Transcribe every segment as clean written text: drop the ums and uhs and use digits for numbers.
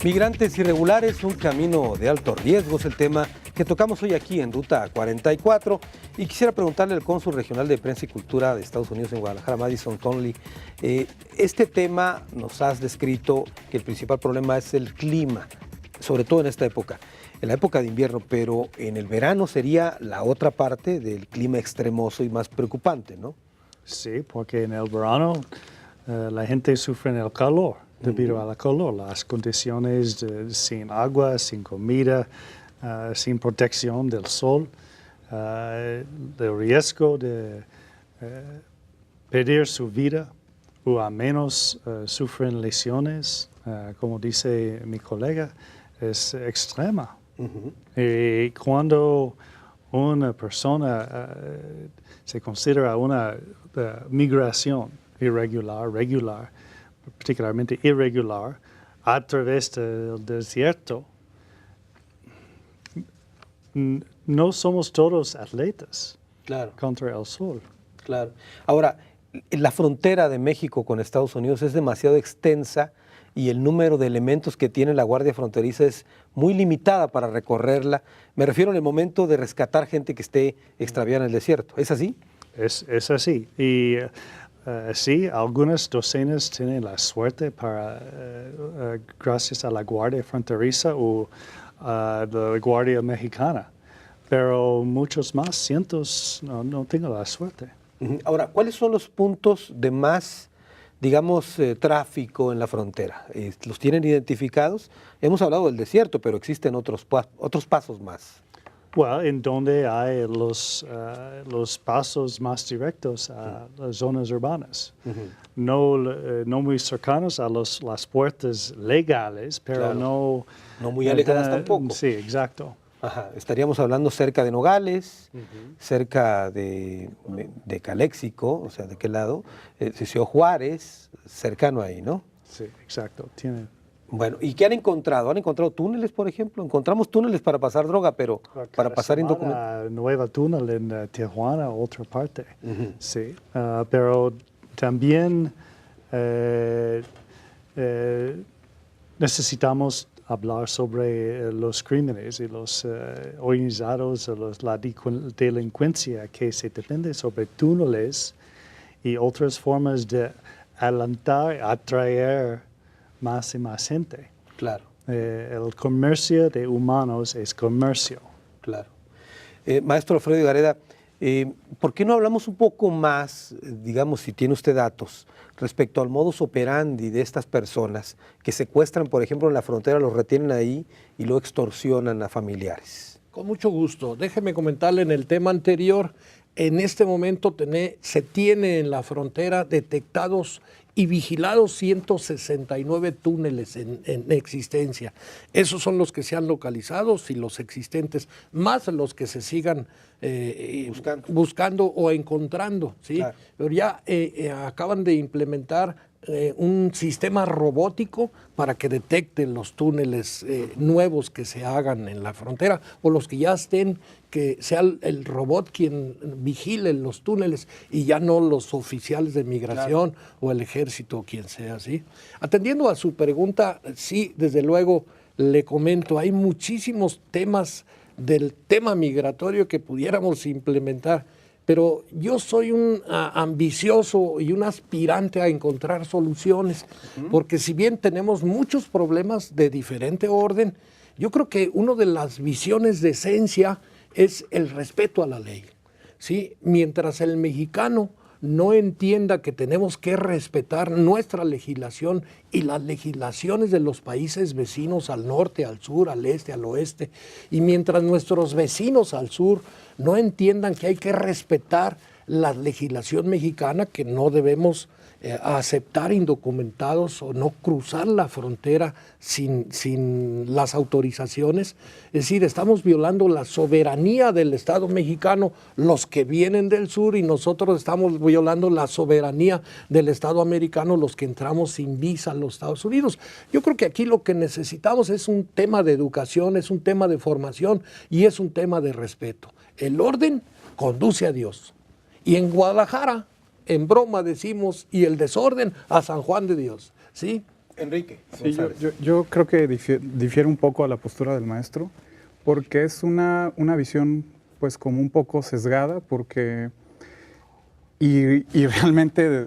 Migrantes irregulares, un camino de alto riesgo es el tema que tocamos hoy aquí en Ruta 44 y quisiera preguntarle al cónsul regional de Prensa y Cultura de Estados Unidos en Guadalajara, Madison Conley, este tema nos has descrito que el principal problema es el clima, sobre todo en esta época, en la época de invierno, pero en el verano sería la otra parte del clima extremoso y más preocupante, ¿no? Sí, porque en el verano la gente sufre en el calor. Debido al calor, las condiciones sin agua, sin comida, sin protección del sol, el riesgo de perder su vida o al menos sufren lesiones, como dice mi colega, es extrema. Y cuando una persona se considera una migración regular, particularmente irregular, a través del desierto, no somos todos atletas contra el sol. Claro. Ahora, la frontera de México con Estados Unidos es demasiado extensa y el número de elementos que tiene la Guardia Fronteriza es muy limitada para recorrerla. Me refiero en el momento de rescatar gente que esté extraviada en el desierto. ¿Es así? Es así. Y sí, algunas docenas tienen la suerte gracias a la Guardia Fronteriza o la Guardia Mexicana, pero muchos más, cientos, no tienen la suerte. Ahora, ¿cuáles son los puntos de más, digamos, tráfico en la frontera? ¿Los tienen identificados? Hemos hablado del desierto, pero existen otros pasos más. Bueno, en donde hay los pasos más directos a las zonas urbanas. No muy cercanos a las puertas legales, pero no muy alejadas tampoco. Sí, exacto. Ajá. Estaríamos hablando cerca de Nogales, cerca de Caléxico, o sea, ¿de qué lado? Ciudad Juárez, cercano ahí, ¿no? Sí, exacto. Bueno, ¿y qué han encontrado? ¿Han encontrado túneles, por ejemplo? Encontramos túneles para pasar droga, pero para pasar indocumentados. Nueva túnel en Tijuana, otra parte. Sí, pero también necesitamos hablar sobre los crímenes y los organizados, la delincuencia que se depende sobre túneles y otras formas de alentar, atraer más y más gente. Claro. El comercio de humanos es comercio. Claro. Maestro Alfredo Gareda, ¿por qué no hablamos un poco más, digamos, si tiene usted datos, respecto al modus operandi de estas personas que secuestran, por ejemplo, en la frontera, los retienen ahí y luego extorsionan a familiares? Con mucho gusto. Déjeme comentarle en el tema anterior, en este momento se tiene en la frontera detectados y vigilados 169 túneles en existencia. Esos son los que se han localizado y los existentes, más los que se sigan buscando o encontrando, ¿sí? Claro. Pero ya acaban de implementar un sistema robótico para que detecten los túneles nuevos que se hagan en la frontera o los que ya estén, que sea el robot quien vigile los túneles y ya no los oficiales de migración, claro, o el ejército o quien sea, ¿sí? Atendiendo a su pregunta, sí, desde luego le comento, hay muchísimos temas del tema migratorio que pudiéramos implementar, pero yo soy un ambicioso y un aspirante a encontrar soluciones, porque si bien tenemos muchos problemas de diferente orden, yo creo que una de las visiones de esencia es el respeto a la ley, ¿sí? Mientras el mexicano no entienda que tenemos que respetar nuestra legislación y las legislaciones de los países vecinos al norte, al sur, al este, al oeste, y mientras nuestros vecinos al sur no entiendan que hay que respetar la legislación mexicana, que no debemos aceptar indocumentados o no cruzar la frontera sin las autorizaciones. Es decir, estamos violando la soberanía del Estado mexicano, los que vienen del sur, y nosotros estamos violando la soberanía del Estado americano, los que entramos sin visa a los Estados Unidos. Yo creo que aquí lo que necesitamos es un tema de educación, es un tema de formación y es un tema de respeto. El orden conduce a Dios. Y en Guadalajara, en broma decimos, y el desorden a San Juan de Dios, ¿sí? Enrique. Sí, yo creo que difiere un poco a la postura del maestro, porque es una visión pues como un poco sesgada, porque y realmente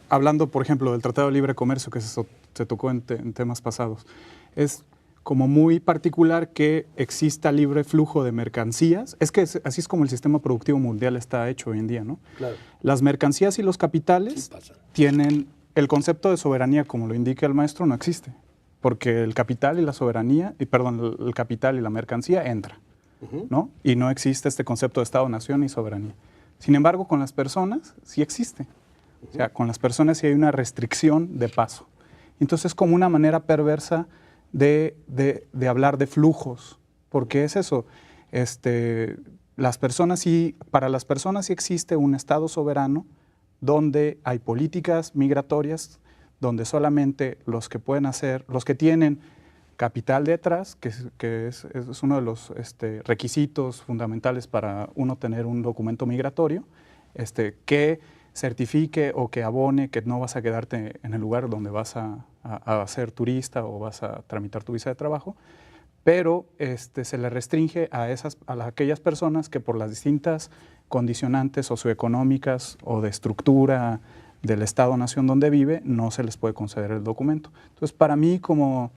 hablando por ejemplo del Tratado de Libre Comercio que se tocó en temas pasados, es como muy particular que exista libre flujo de mercancías. Es que así es como el sistema productivo mundial está hecho hoy en día, ¿no? Claro. Las mercancías y los capitales Sí tienen el concepto de soberanía, como lo indica el maestro, no existe, porque el capital y la soberanía, el capital y la mercancía entra, ¿no? Y no existe este concepto de Estado-nación y soberanía. Sin embargo, con las personas sí existe. O sea, con las personas sí hay una restricción de paso. Entonces es como una manera perversa de hablar de flujos, porque es eso, las personas sí, para las personas sí existe un Estado soberano donde hay políticas migratorias, donde solamente los que pueden hacer, los que tienen capital detrás, que es uno de los requisitos fundamentales para uno tener un documento migratorio, que certifique o que abone que no vas a quedarte en el lugar donde vas a ser turista o vas a tramitar tu visa de trabajo, pero se le restringe a aquellas personas que por las distintas condicionantes socioeconómicas o de estructura del Estado-nación donde vive, no se les puede conceder el documento. Entonces, para mí, como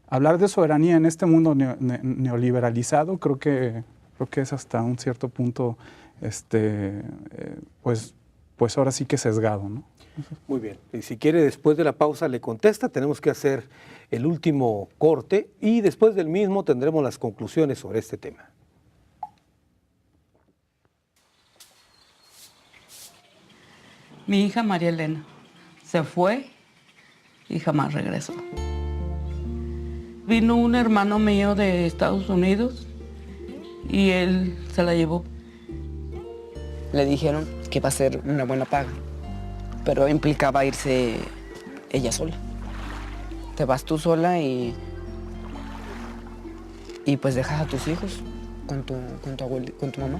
hablar de soberanía en este mundo neoliberalizado, creo que es hasta un cierto punto, pues ahora sí que sesgado, ¿no? Muy bien. Y si quiere, después de la pausa le contesta. Tenemos que hacer el último corte y después del mismo tendremos las conclusiones sobre este tema. Mi hija María Elena se fue y jamás regresó. Vino un hermano mío de Estados Unidos y él se la llevó. Le dijeron que iba a ser una buena paga, pero implicaba irse ella sola. Te vas tú sola y pues dejas a tus hijos con tu mamá.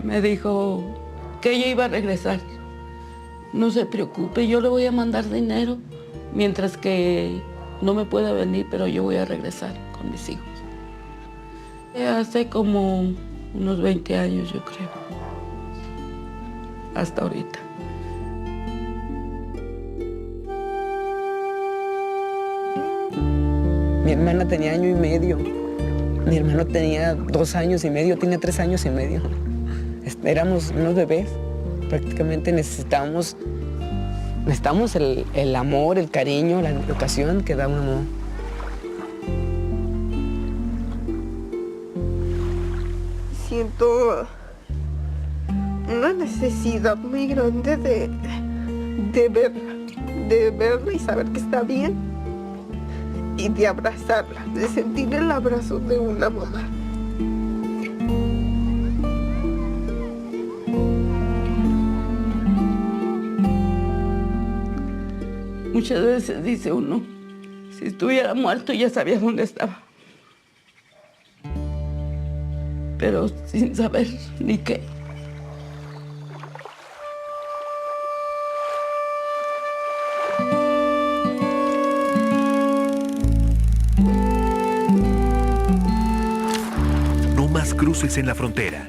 Me dijo que ella iba a regresar. No se preocupe, yo le voy a mandar dinero mientras que no me pueda venir, pero yo voy a regresar con mis hijos. Hace como unos 20 años, yo creo, hasta ahorita. Mi hermana tenía 1 año y medio, mi hermano tenía 2 años y medio, tiene 3 años y medio. Éramos unos bebés, prácticamente necesitamos el amor, el cariño, la educación que da un amor. Siento una necesidad muy grande de verla y saber que está bien y de abrazarla, de sentir el abrazo de una mamá. Muchas veces dice uno, si estuviera muerto ya sabía dónde estaba. Pero sin saber ni qué. No más cruces en la frontera.